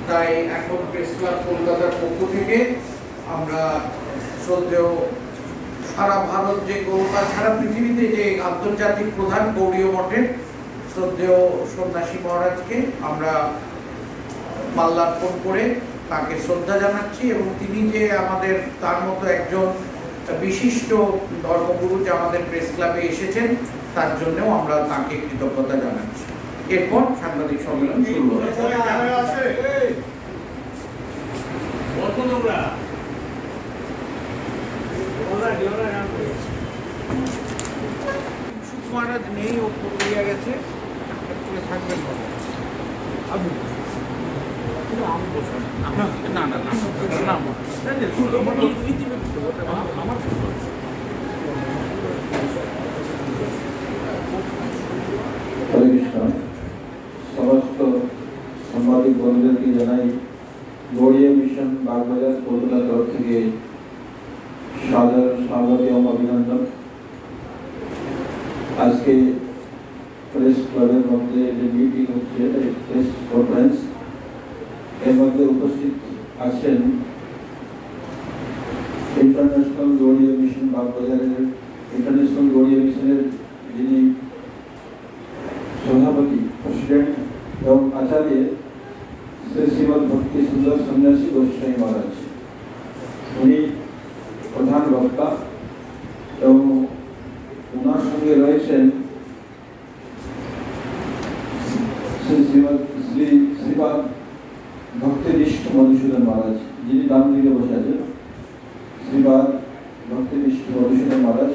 তাই এখন press club কলকাতার পক্ষ থেকে আমরা শ্রদ্ধেয় সারা ভারত যে সারা পৃথিবীতে যে আন্তর্জাতিক প্রধান গৌড়ীয় মঠের শ্রদ্ধেয় সন্ন্যাসী মহারাজকে আমরা মাল্যার্পণ করে তাকে শ্রদ্ধা জানাচ্ছি এবং তিনি যে আমাদের তার মতো একজন বিশিষ্ট ধর্মগুরু যে আমাদের প্রেস ক্লাবে এসেছেন তার জন্যও আমরা তাকে কৃতজ্ঞতা জানাচ্ছি। এরপর সাংবাদিক সম্মেলন শুরু হবে। মহারাজ নেই, ও প্রক্রিয়া গেছে, থাকবেন না না না समस्त साम्बादिक बंधुदेर के जानाई गौड़िया मिशन बागबाजार कलकाता तरफ থেকে সাদর স্বাগত এবং অভিনন্দন। আজকে প্রেস ক্লাবের মধ্যে যে মিটিং হচ্ছে প্রেস কনফারেন্স এর মধ্যে উপস্থিত আছেন ইন্টারন্যাশনাল গৌড়িয়া মিশন বাগবাজারের ইন্টারন্যাশনাল গৌড়িয়া মিশনের যিনি सभापति प्रेसिडेंट एवं आचार्य श्री श्रीमद भक्ति सुंदर सन्यासी गोस्वामी महाराज उन्हीं प्रधान वक्ता एवं उनार संगे रही श्रीपाद भक्तिनिष्ठ मधुसूदन महाराज जिन्हें नाम दिए बसे आছেন श्रीपाद भक्तिनिष्ठ मधुसूदन महाराज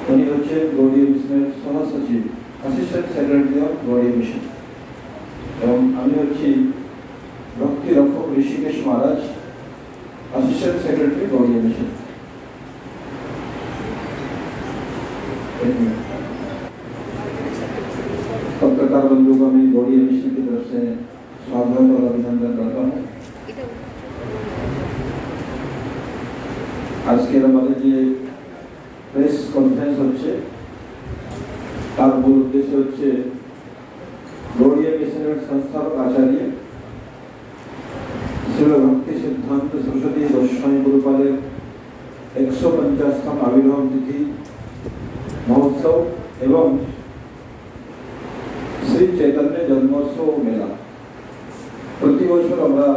उन्हीं হচ্ছে গৌড়ীয় মিশনের সহসচিব assistant secretary of Gaudiya Mission एवं আমি হচ্ছি Bhakti Rakshak Hrishikesh Maharaj assistant secretary Gaudiya Mission. पत्रकार बंधु को मैं गौड़िया मिशन की तरफ से स्वागत और अभिनंदन करता हूँ। आज के हमारे जो प्रेस कॉन्फ्रेंस হচ্ছে তার মূল উদ্দেশ্য হচ্ছে গৌড়িয়া মিশনের সংস্থাপক আচার্য শ্রী ভক্তি সিদ্ধান্ত সরস্বতী গোস্বামী গুরুপাদের 150তম আবির্ভাব তিথি মহোৎসব এবং শ্রী চৈতন্য জন্মোৎসব মেলা। প্রতি বছর আমরা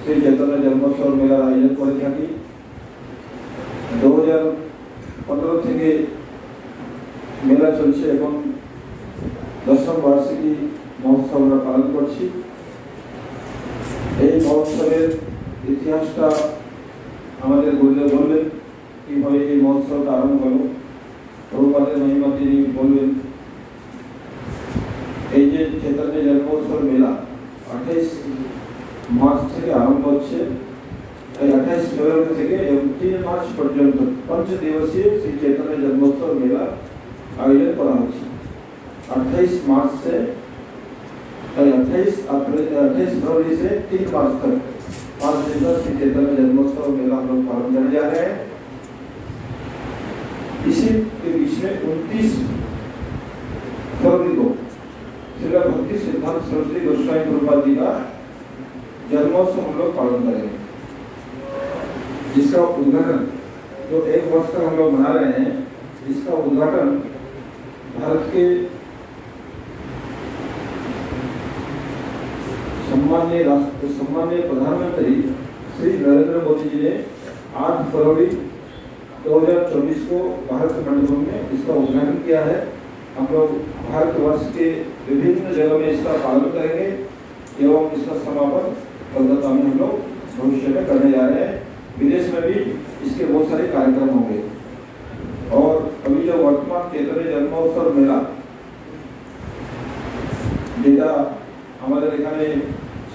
শ্রী চৈতন্য জন্মোৎসব মেলার আয়োজন করে থাকি। 2015 থেকে मेला चलছে এবং দশম বার্ষিকী মহোৎসব আমরা পালন করছি। এই মহোৎসবের ইতিহাসটা আমাদের বলবেন কিভাবে এই মহোৎসবটা আরম্ভ হলো, প্রভুপাদের মহিমা তিনি বলবেন। এই যে চৈতন্য জন্মোৎসব মেলা 28 মার্চ থেকে আরম্ভ হচ্ছে, এই 28 ফেব্রুয়ারি থেকে এবং 3 মার্চ পর্যন্ত 5 দিবসীয় শ্রী চৈতন্য জন্মোৎসব মেলা आयोजन करा হচ্ছে। 28 मार्च से 28 फरवरी से 3 मार्च तक 5 दिन तक श्री चैतन्य जन्मोत्सव मेला हम लोग पालन करने जा रहे हैं। इसी के बीच में 29 फरवरी को श्री भक्ति सिद्धांत सरस्वती गोस्वामी गुरुपाद जी का जन्मोत्सव हम लोग पालन करेंगे, जिसका उद्घाटन जो 1 वर्ष तक हम लोग मना रहे हैं, इसका उद्घाटन भारत के सम्माननीय प्रधानमंत्री श्री नरेंद्र मोदी जी ने 8 फरवरी 2024 को भारत मंडपम में इसका उद्घाटन किया है। हम लोग भारतवर्ष के विभिन्न जगह में इसका पालन करेंगे एवं इसका समापन कलकत्ता में हम लोग भविष्य में करने जा रहे हैं। विदेश में भी इसके बहुत सारे कार्यक्रम होंगे। और अभी जो वर्तमान चैतन्य जन्मोत्सव मेला যেটা আমাদের এখানে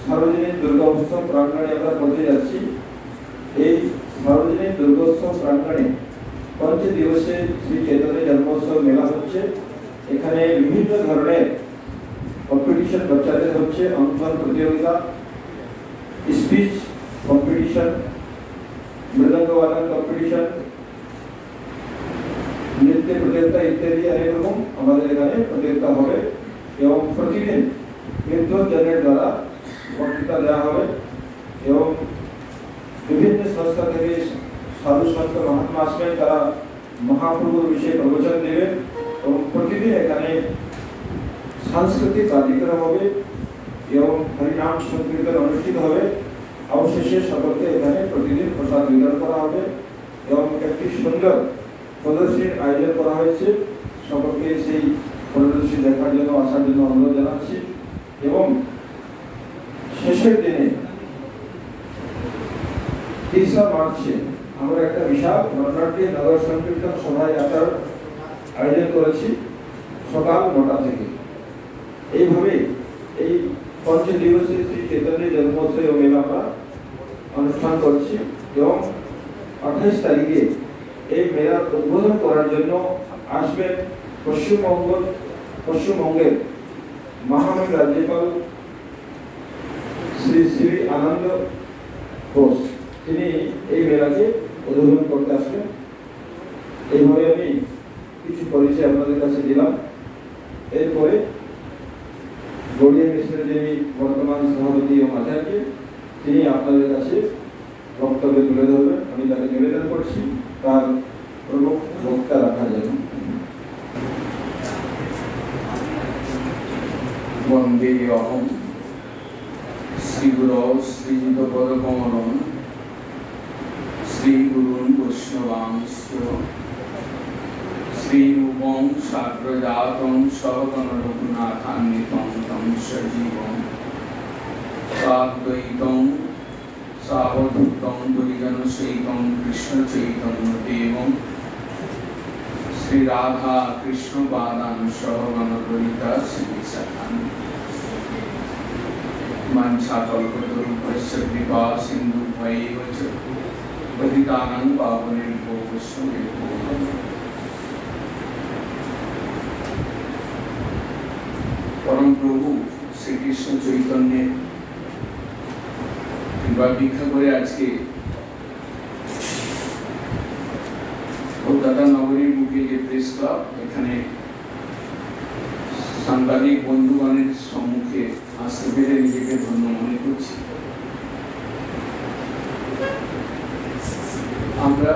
সার্বজনীন দুর্গোৎসব প্রাঙ্গণে আমরা করতে যাচ্ছি, এই সার্বজনীন দুর্গোৎসব প্রাঙ্গণে 5 দিবসে শ্রী চৈতন্য জন্মোৎসব মেলা হচ্ছে। এখানে বিভিন্ন ধরনের কম্পিটিশন বাচ্চাদের হচ্ছে, অঙ্কন প্রতিযোগিতা, স্পিচ কম্পিটিশন, মৃদঙ্গ বাদন কম্পিটিশন, নৃত্য প্রতিযোগিতা ইত্যাদি অনেক রকম আমাদের এখানে প্রতিযোগিতা হবে এবং প্রতিদিন कीर्तन द्वारा বক্তৃতা দেওয়া হবে এবং বিভিন্ন সংস্থা থেকে সাধু সন্ত মহাত্মা আসবেন, তারা মহাপ্রভুর বিষয়ে প্রবচন দেবেন এবং প্রতিদিন এখানে সাংস্কৃতিক কার্যক্রম হবে এবং হরিনাম সংকীর্তন অনুষ্ঠিত হবে। অবশেষে সকলকে এখানে প্রতিদিন প্রসাদ বিতরণ করা হবে এবং একটি সুন্দর প্রদর্শনীর আয়োজন করা হয়েছে। সকলকে সেই প্রদর্শনী দেখার জন্য আসার জন্য অনুরোধ জানাচ্ছি এবং শেষের দিনে ৩০ মার্চে আমরা একটা বিশাল নরনাট্য নগর সংকীর্তন শোভাযাত্রার আয়োজন করেছি সকাল ৯টা থেকে। এইভাবে এই পঞ্চদিবসীয় শ্রী চৈতন্য জন্মোৎসব মেলা আমরা অনুষ্ঠান করছি এবং ২৮ তারিখে এই মেলার উদ্বোধন করার জন্য আসবেন পশ্চিমবঙ্গের মহামহিম রাজ্যপাল শ্রী শ্রী আনন্দ ঘোষ, তিনি এই মেলাকে উদ্বোধন করতে আসবেন। এইভাবে আমি কিছু পরিচয় আপনাদের কাছে দিলাম। এরপরে গৌড়িয়া মিশনের যিনি বর্তমান সভাপতি এবং আচার্য, তিনি আপনাদের কাছে বক্তব্য তুলে ধরবেন। আমি তাকে নিবেদন করছি তার প্রমুখ বক্তা রাখার জন্য। বন্দে অহম শ্রীগুরু শ্রীযুতপদকমলম শ্রীগুরুন বৈষ্ণবাংশ শ্রীরূপং সাগ্রজাতং সহগণ রঘুনাথান্বিতং তং সজীবং সাদ্বৈতং সাবধূতং পরিজনসহিতং কৃষ্ণ চৈতন্যদেবং শ্রী রাধা কৃষ্ণ পাদান সহগণ ললিতা শ্রীবিশাখান মঞ্চাকল্পতরুপস্য কৃপা সিন্ধুভ্যৈব চ পতিতানাং পাবনেভ্যো বৈষ্ণবেভ্যো নমঃ। পরম প্রভু শ্রীকৃষ্ণ চৈতন্যের কৃপা ভিক্ষা করে আজকে কলকাতা নগরীর বুকে যে প্রেস ক্লাব, এখানে সাংবাদিক বন্ধুগণের সম্মুখে আসতে পেরে নিজেকে ধন্য মনে করছি। আমরা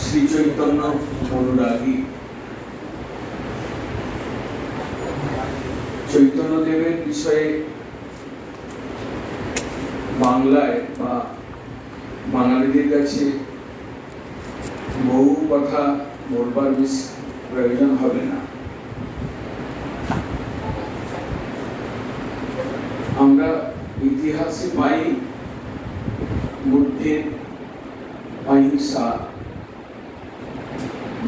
শ্রী চৈতন্য অনুরাগী, চৈতন্যদেবের বিষয়ে বাংলায় বা বাঙালিদের কাছে বহু কথা বলবার প্রয়োজন হবে না। আমরা ইতিহাসে পাই বুদ্ধের অহিংসা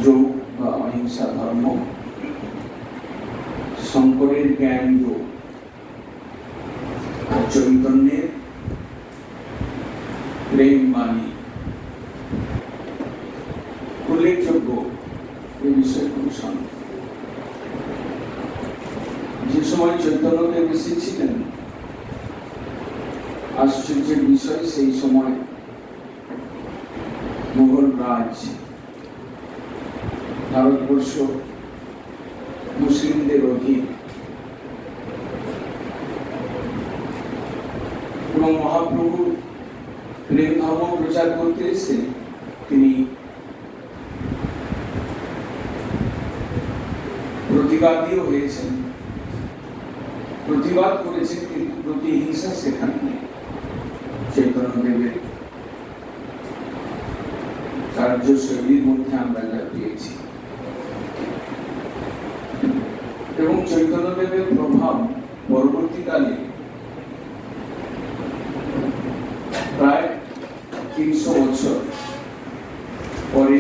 যোগ বা অহিংসা ধর্ম, শঙ্করের জ্ঞান যোগ আর চৈতন্যের প্রেম বাণী। উল্লেখযোগ্য এই বিষয় খুব শান্ত। যে সময় চৈতন্যদেব এসেছিলেন, আশ্চর্যের বিষয় সেই সময় মুঘল রাজ, ভারতবর্ষ মুসলিমদের অধীন এবং মহাপ্রভু প্রেম ধর্ম প্রচার করতে এসে তিনি প্রতিবাদীও হয়েছেন, প্রতিবাদ করেছেন, কিন্তু প্রতিহিংসা সেখানে নেই। চৈতন্যদেবের কার্যশৈলীর মধ্যে আমরা যা পেয়েছি এবং চৈতন্যদেবের প্রভাব পরবর্তীকালে প্রায় ৩০০ বছর পরে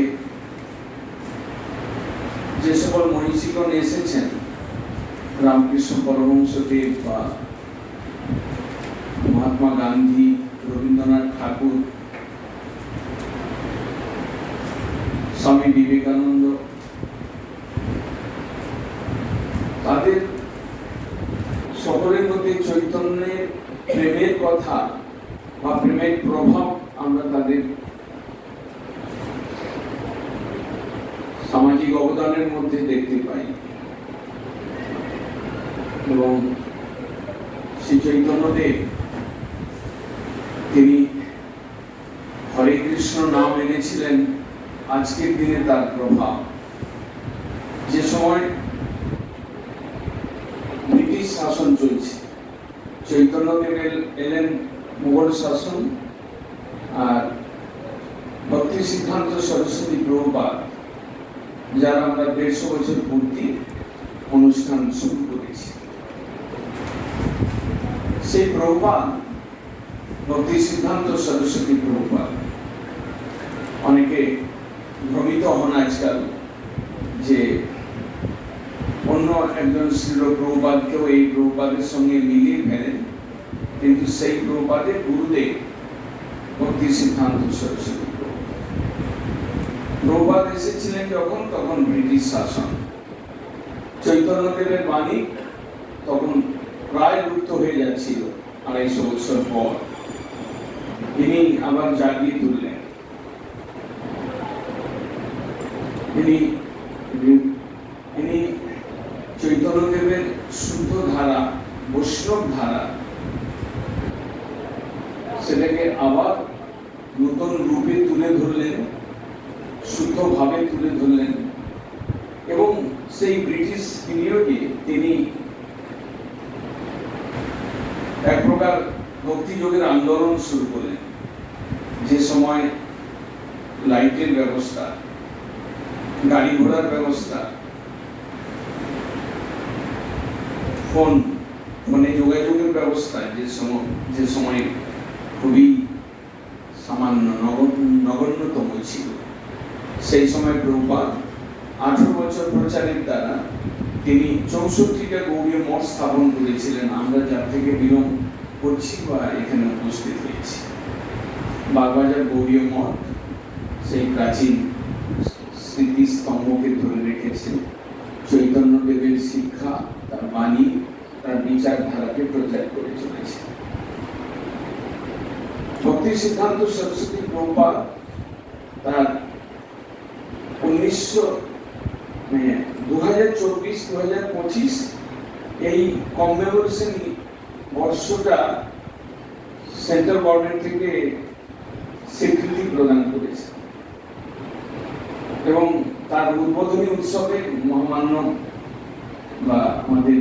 যে সকল মনীষীগণ এসেছেন, রামকৃষ্ণ পরমহংসদেব বা মহাত্মা গান্ধী, রবীন্দ্রনাথ ঠাকুর, স্বামী বিবেকানন্দ, তাদের সকলের মধ্যে চৈতন্যের প্রেমের কথা বা প্রেমের প্রভাব আমরা তাদের সামাজিক অবদানের মধ্যে দেখতে পাই। এবং শ্রী চৈতন্যদেব তিনি হরে কৃষ্ণ নাম এনেছিলেন আজকের দিনে তার প্রভাব। যে সময় ব্রিটিশ শাসন চলছে, চৈতন্যদেব এলেন মুঘল শাসন, আর ভক্তি সিদ্ধান্ত সরস্বতী প্রভুপাদ, যার আমরা 150 বছর পূর্তি অনুষ্ঠান শুরু করেছি। সেই প্রভুপাদ ভক্তি সিদ্ধান্ত সরস্বতী প্রভুপাদ, অনেকে ভ্রমিত হন আজকাল যে অন্য একজন শ্রীল প্রভুপাদকেও এই প্রভুপাদের সঙ্গে মিলিয়ে ফেলেন, কিন্তু সেই প্রভুপাদের গুরুদেব ভক্তি সিদ্ধান্ত সরস্বতী প্রভুপাদ এসেছিলেন যখন, তখন ব্রিটিশ শাসন। চৈতন্যদেবের বাণী তখন প্রায় লুপ্ত হয়ে যাচ্ছিল 250 বছর পর। তিনি আবার জাগিয়ে তুললেন। তিনি চৈতন্যদেবের শুদ্ধ ধারা, বৈষ্ণব ধারা, সেটাকে আবার নতুন রূপে তুলে ধরলেন, শুদ্ধভাবে তুলে ধরলেন। এবং সেই ব্রিটিশ পিরিয়ডে তিনি এক প্রকার ভক্তিযোগের আন্দোলন শুরু করলেন। যে সময় লাইটের ব্যবস্থা, গাড়ি ঘোড়ার ব্যবস্থা, ফোনে যোগাযোগের ব্যবস্থা যে সময় খুবই সামান্য নগণ্যতম ছিল, সেই সময় প্রভুপাদ 18 বছর প্রচারের দ্বারা তিনি 64টা গৌড়ীয় মঠ স্থাপন করেছিলেন। আমরা যার থেকে বিলং করছি বা এখানে উপস্থিত হয়েছি, বাগবাজার গৌড়ীয় মঠ সেই প্রাচীন স্মৃতিস্তম্ভকে ধরে রেখেছে। চৈতন্যদেবের শিক্ষা, তার বাণী, তার বিচারধারাকে প্রচার করে চলেছে। ভক্তি সিদ্ধান্ত সরস্বতী প্রভুপাদ তার 2024-2025 এই কমেমোরেশন বর্ষটা সেন্ট্রাল গভর্নমেন্ট থেকে স্বীকৃতি প্রদান করেছে এবং তার উদ্বোধনী উৎসবে মহামান্য বা আমাদের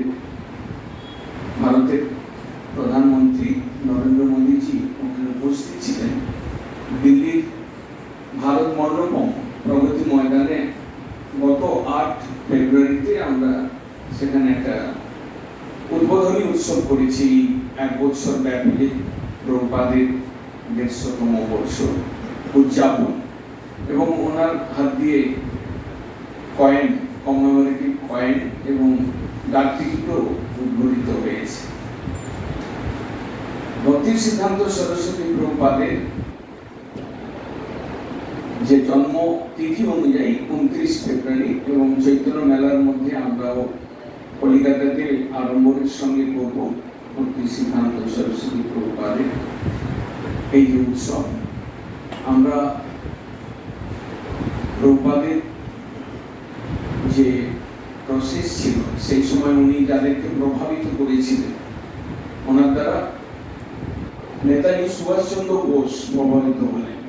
ভারতের প্রধানমন্ত্রী নরেন্দ্র মোদীজি ওখানে উপস্থিত ছিলেন। দিল্লির ভারত মণ্ডপম প্রগতি ময়দানে গত 8 ফেব্রুয়ারিতে আমরা সেখানে একটা উদ্বোধনী উৎসব করেছি। 1 বছর ব্যাপী প্রভুপাদের 150তম বর্ষ উদযাপন, এবং ওনার হাত দিয়ে কয়েন, কমেমোরেটিভ কয়েন এবং ডাক টিকিটও উদ্বোধিত হয়েছে। ভক্তি সিদ্ধান্ত সরস্বতী প্রভুপাদের যে জন্ম তিথি অনুযায়ী 29 ফেব্রুয়ারি, এবং চৈতন্য মেলার মধ্যে আমরাও কলিকাতাতে আড়ম্বরের সঙ্গে করব ভক্তি সিদ্ধান্ত সরস্বতী প্রভুপাদের এই যে উৎসব। আমরা প্রভুপাদের যে প্রসেস ছিল, সেই সময় উনি যাদেরকে প্রভাবিত করেছিলেন, ওনার দ্বারা নেতাজি সুভাষচন্দ্র বোস প্রভাবিত হলেন।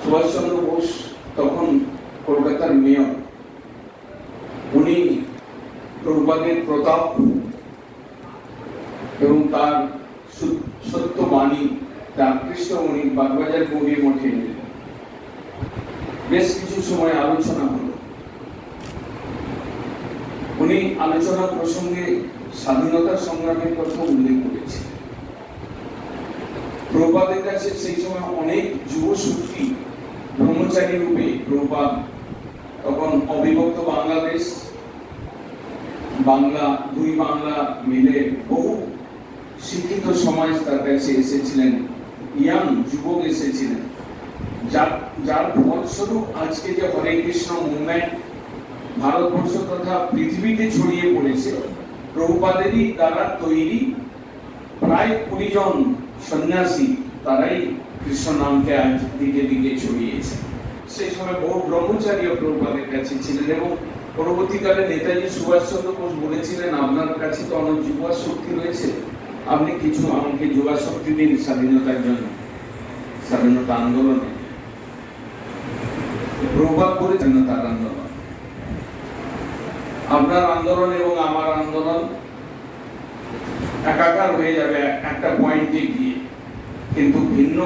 সুভাষচন্দ্র বোস তখন কলকাতার মেয়র। উনি প্রভুপাদের প্রতাপ এবং তার সত্য বাণী, তার কৃষ্ণ উনি বাগবাজার গৌড়ী মঠে নিলেন। বেশ কিছু সময় আলোচনা হলো। উনি আলোচনা প্রসঙ্গে স্বাধীনতা সংগ্রামের কথা উল্লেখ করেছেন। প্রভুপাদের কাছে সেই সময় অনেক যুব শক্তি ব্রহ্মচারী রূপে, প্রভুপাদ তখন অবিভক্ত বাংলাদেশ, বাংলা, দুই বাংলা মিলে বহু শিক্ষিত সমাজ তার কাছে এসেছিলেন, ইয়াং যুবক এসেছিলেন, যার ফলস্বরূপ আজকে যে হরে কৃষ্ণ মুভমেন্ট ভারতবর্ষ তথা পৃথিবীতে ছড়িয়ে পড়েছে, প্রভুপাদেরই দ্বারা তৈরি প্রায় 20 জন সন্ন্যাসী, তারাই কৃষ্ণ নামকে আজ দিকে দিকে ছড়িয়েছে। সেই সময় বহু ব্রহ্মচারী প্রভুপাদের কাছে ছিলেন এবং পরবর্তীকালে নেতাজি সুভাষচন্দ্র বোস বলেছিলেন, আপনার কাছে তো অনেক যুবা শক্তি রয়েছে, আপনি কিছু আমাকে যুবা শক্তি দিন স্বাধীনতার জন্য, স্বাধীনতা আন্দোলনে। প্রভাব করেছেন তার আন্দোলন। আপনার আন্দোলন এবং আমার আন্দোলন একাকার হয়ে যাবে একটা পয়েন্টে গিয়ে, কিন্তু ভিন্ন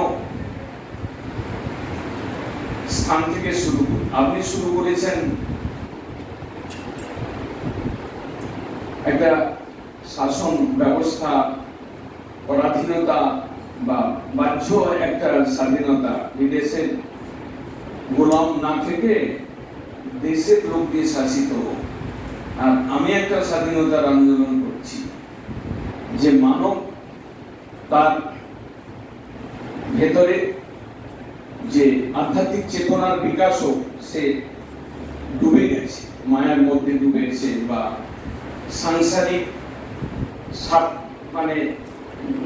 স্থান থেকে শুরু করুন। আপনি শুরু করেছেন একটা শাসন ব্যবস্থা, পরাধীনতা বা বাহ্য একটা স্বাধীনতা, বিদেশের গোলাম না থেকে দেশের লোক দিয়ে শাসিত। আর আমি একটা স্বাধীনতার আন্দোলন করছি যে মানব তার ভেতরে যে আধ্যাত্মিক চেতনার বিকাশ হোক, সে ডুবে গেছে, মায়ার মধ্যে ডুবে গেছে বা সাংসারিক মানে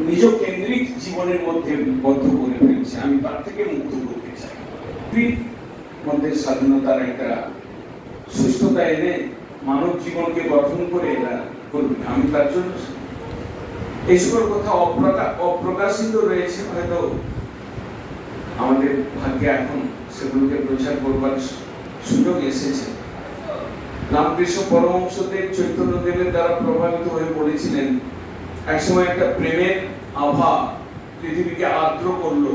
নিজ কেন্দ্রিক জীবনের মধ্যে বদ্ধ করে ফেলছে। আমি তার থেকে মুক্ত করতে চাই, মধ্যে স্বাধীনতার একটা সুস্থতা এনে মানব জীবনকে গঠন করে এরা করবে। আমি তার জন্য এই সকল কথা অপ্রকাশিত রয়েছে, হয়তো আমাদের ভাগ্যে এখন সেগুলোকে প্রচার করবার সুযোগ এসেছে। রামকৃষ্ণ পরমহংসদেব চৈতন্যদেবের দ্বারা প্রভাবিত হয়ে বলেছিলেন, একসময় একটা প্রেমের আভা পৃথিবীকে আর্দ্র করলো,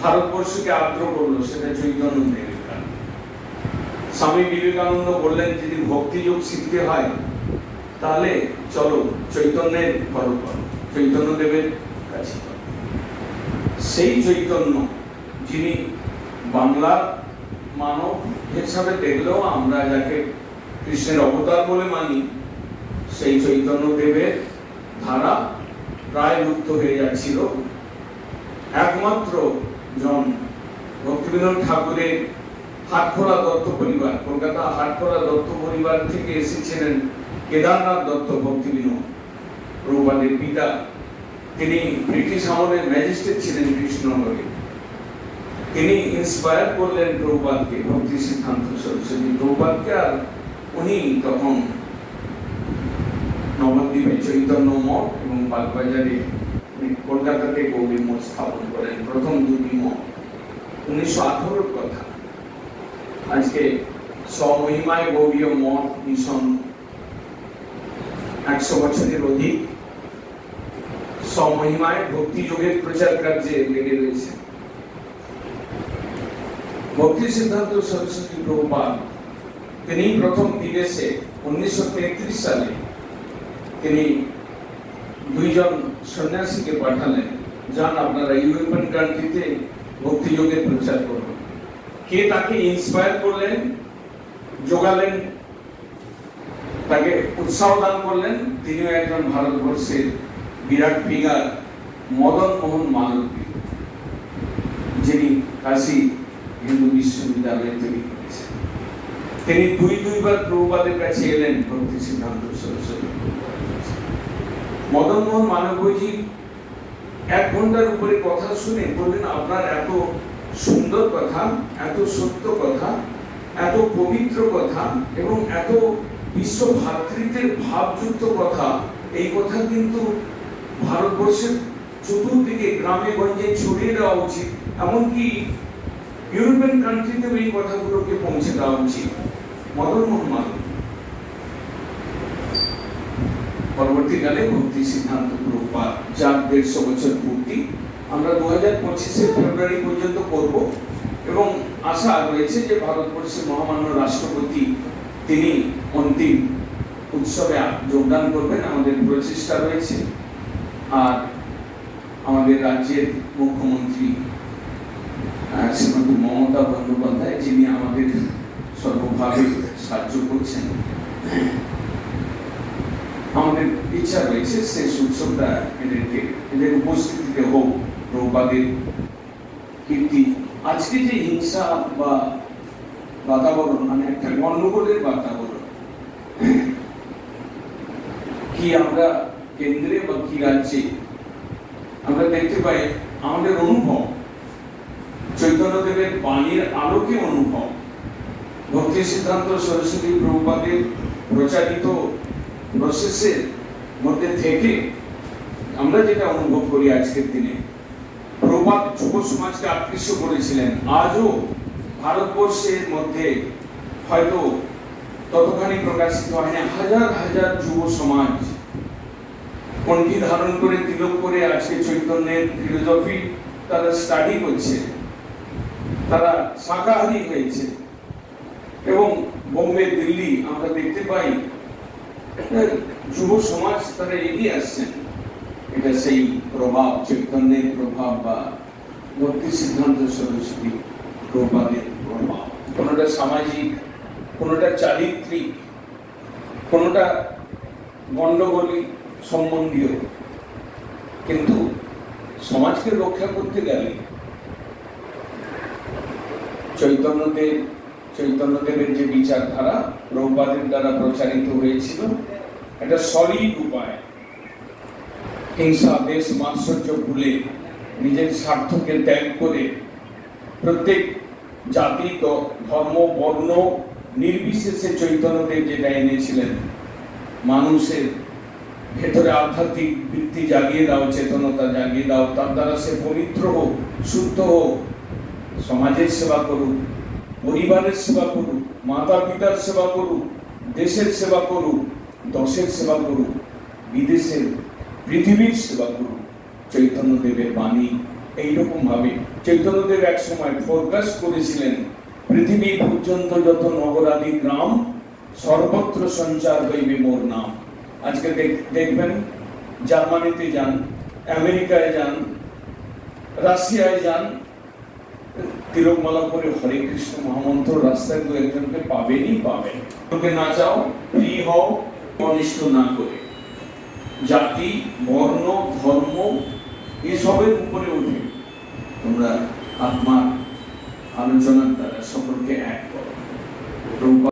ভারতবর্ষকে আর্দ্র করলো, সেটা চৈতন্যদেবের কারণে। স্বামী বিবেকানন্দ বললেন, যদি ভক্তিযোগ শিখতে হয় তাহলে চলো চৈতন্যের ফলো করো, চৈতন্যদেবের কাছে। সেই চৈতন্য যিনি বাংলার মানব হিসাবে দেখলেও আমরা যাকে কৃষ্ণের অবতার বলে মানি, সেই চৈতন্যদেবের ধারা প্রায় লুপ্ত হয়ে যাচ্ছিল। একমাত্র জন ভক্তিবিনোদ ঠাকুরের হাটখোলা দত্ত পরিবার, কলকাতা হাটখোলা দত্ত পরিবার থেকে এসেছিলেন কেদারনাথ দত্ত ভক্তিবিনোদ, প্রভুপাদের পিতা। তিনি ব্রিটিশ আমলের ম্যাজিস্ট্রেট ছিলেন কৃষ্ণনগরে। তিনি ইন্সপায়ার করলেন প্রভুপাদকে, ভক্তি সিদ্ধান্ত সরস্বতী প্রভুপাদকে, আর উনি তখন নবদ্বীপে চৈতন্য মঠ এবং বাগবাজারে কলকাতাতে গৌরী মঠ স্থাপন করেন, প্রথম দুটি মঠ। 1918 কথা। আজকে স্বমহিমায় গৌরীয় মঠ মিশন 100 বছরের অধিক স্বমহিমায় ভক্তি যোগের প্রচার কার্যে লেগে রয়েছে। ভক্তি সিদ্ধান্ত সরস্বতী প্রভুপাদ তিনি প্রথম বিদেশে 1933 সালে তিনি দুইজন সন্ন্যাসীকে পাঠালেন, যান আপনারা ইউরোপিয়ান কান্ট্রিতে ভক্তি যোগের প্রচার করুন। কে তাকে ইন্সপায়ার করলেন, যোগালেন, তাকে উৎসাহ দান করলেন? তিনিও একজন ভারতবর্ষের বিরাট ফিগার, মদন মোহন মালব্য, যিনি কাশী হিন্দু বিশ্ববিদ্যালয়ে তৈরি করেছেন। তিনি দুইবার প্রভুপাদের কাছে এলেন ভক্তি সিদ্ধান্ত সরস্বতী। মদন মোহন মালব্যজি 1 ঘন্টার উপরে কথা শুনে বললেন, আপনার এত সুন্দর কথা, এত সত্য কথা, এত পবিত্র কথা এবং এত বিশ্ব ভ্রাতৃত্বের ভাবযুক্ত কথা, এই কথা কিন্তু ভারতবর্ষের চতুর্দিকে গ্রামে গঞ্জে ছড়িয়ে দেওয়া উচিত, এমনকি ইউরোপিয়ান কান্ট্রিতেও এই কথাগুলোকে পৌঁছে দেওয়া উচিত। মদন মোহন মালব্য। পরবর্তীকালে ভক্তি সিদ্ধান্ত প্রভুপাদ, যার 150 বছর পূর্তি আমরা 2025 ফেব্রুয়ারি পর্যন্ত করব, এবং আশা রয়েছে যে ভারতবর্ষের মহামান্য রাষ্ট্রপতি তিনি অন্তিম উৎসবে যোগদান করবেন, আমাদের প্রচেষ্টা রয়েছে। আর আমাদের রাজ্যের মুখ্যমন্ত্রী শ্রীমতী মমতা বন্দ্যোপাধ্যায়, যিনি আমাদের সর্বভাবে সাহায্য করছেন, আমাদের ইচ্ছা রয়েছে শেষ উৎসবটা এদের উপস্থিতিতে হোক। প্রভুপাদের কীর্তি, আজকে যে হিংসা বা বাতাবরণ, মানে একটা গন্ডগোলের বাতাবরণ, কি আমরা কেন্দ্রে বা কি রাজ্যে আমরা দেখতে পাই, আমাদের অনুভব চৈতন্যদেবের বাণীর আলোকে অনুভব ভক্তি সিদ্ধান্ত সরস্বতী প্রভুপাদের প্রচারিত প্রসেসের মধ্যে থেকে আমরা যেটা অনুভব করি আজকের দিনে, প্রভুপাদ যুব সমাজকে আকৃষ্ট করেছিলেন। আজও ভারতবর্ষের মধ্যে হয়তো ততখানি প্রকাশিত হয় না, হাজার হাজার যুব সমাজ কণ্ঠী ধারণ করে, তিলক করে আজকে চৈতন্যের ফিলোসফি তারা স্টাডি করছে, তারা শাকাহারী হয়েছে। এবং বোম্বে, দিল্লি আমরা দেখতে পাই যুব সমাজ তারা এগিয়ে আসছেন। এটা সেই প্রভাব, চৈতন্যের প্রভাব বা ভক্তি সিদ্ধান্ত সরস্বতী প্রভুপাদের প্রভাব। কোনোটা সামাজিক, কোনোটা চারিত্রিক, কোনোটা গণ্ডগোলী সম্বন্ধীয়, কিন্তু সমাজকে রক্ষা করতে গেলে চৈতন্যদেবের যে বিচারধারা প্রভুপাদের দ্বারা প্রচারিত হয়েছিল, একটা সলিড উপায়, হিংসা, দেশ, মাৎসর্য ভুলে, নিজের স্বার্থকে ত্যাগ করে, প্রত্যেক জাতি, ধর্ম, বর্ণ নির্বিশেষে চৈতন্যদেব যেটা এনেছিলেন, মানুষের ভেতরে আধ্যাত্মিক বৃত্তি জাগিয়ে দাও, চেতনতা জাগিয়ে দাও, তার দ্বারা সে পবিত্র হোক, শুদ্ধ হোক, সমাজের সেবা করুক, পরিবারের সেবা করুক, মাতা পিতার সেবা করুক, দেশের সেবা করুক, দশের সেবা করুক, বিদেশের, পৃথিবীর সেবা করুক। চৈতন্যদেবের বাণী এইরকম ভাবে চৈতন্যদেব এক সময় ফোরকাস্ট করেছিলেন, পৃথিবী পর্যন্ত যত নগরাদি গ্রাম, সর্বত্র সঞ্চার হইবে মোর নাম। আজকে দেখবেন, জার্মানিতে যান, আমেরিকায় যান, রাশিয়ায় যান, তিলকমালা করে হরে কৃষ্ণ মহামন্ত্র রাস্তায় দু একজনকে পাবেনই পাবেন। তোকে না চাও, ফ্রি হও, অনিষ্ট না করে। জাতি, বর্ণ, ধর্ম এসবের উপরে উঠে তোমরা আত্মার আলোচনার দ্বারা সকলকে এক করো।